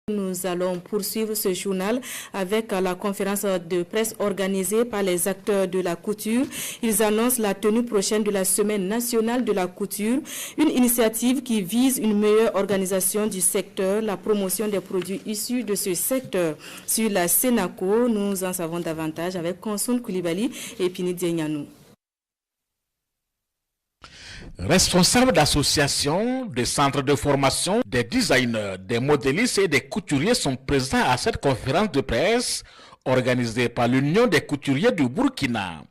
Nous allons poursuivre ce journal avec la conférence de presse organisée par les acteurs de la couture. Ils annoncent la tenue prochaine de la Semaine nationale de la couture, une initiative qui vise une meilleure organisation du secteur, la promotion des produits issus de ce secteur. Sur la Sénaco, nous en savons davantage avec Konsoun Koulibaly et Pini Diegnanou. Responsables d'associations, de centres de formation, des designers, des modélistes et des couturiers sont présents à cette conférence de presse organisée par l'Union des couturiers du Burkina.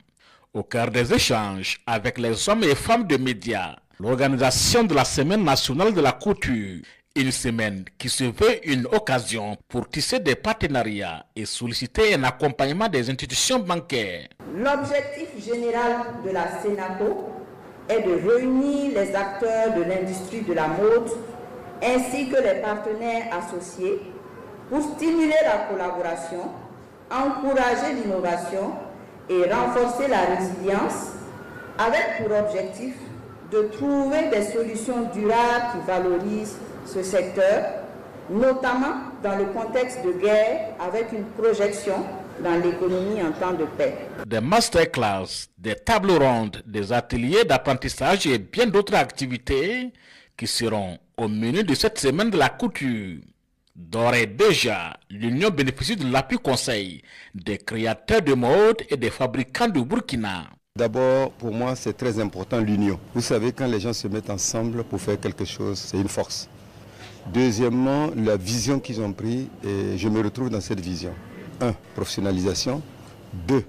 Au cœur des échanges avec les hommes et femmes de médias, l'organisation de la Semaine nationale de la couture, une semaine qui se veut une occasion pour tisser des partenariats et solliciter un accompagnement des institutions bancaires. L'objectif général de la Sénaco est de réunir les acteurs de l'industrie de la mode ainsi que les partenaires associés pour stimuler la collaboration, encourager l'innovation et renforcer la résilience avec pour objectif de trouver des solutions durables qui valorisent ce secteur, notamment dans le contexte de guerre avec une projection dans l'économie en temps de paix. Des masterclass, des tables rondes, des ateliers d'apprentissage et bien d'autres activités qui seront au menu de cette semaine de la couture. D'ores et déjà, l'Union bénéficie de l'appui conseil des créateurs de mode et des fabricants du Burkina. D'abord, pour moi, c'est très important l'union. Vous savez, quand les gens se mettent ensemble pour faire quelque chose, c'est une force. Deuxièmement, la vision qu'ils ont prise, et je me retrouve dans cette vision. 1. Professionnalisation. 2.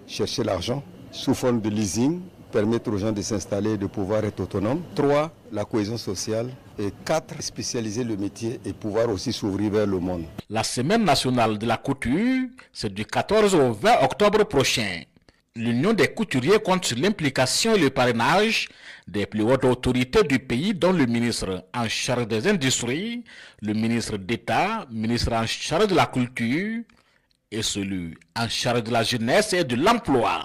Chercher l'argent sous forme de leasing, permettre aux gens de s'installer et de pouvoir être autonomes. 3. La cohésion sociale. Et 4. Spécialiser le métier et pouvoir aussi s'ouvrir vers le monde. La Semaine nationale de la couture, c'est du 14 au 20 octobre prochain. L'Union des couturiers compte sur l'implication et le parrainage des plus hautes autorités du pays, dont le ministre en charge des industries, le ministre d'État, ministre en charge de la culture et celui en charge de la jeunesse et de l'emploi.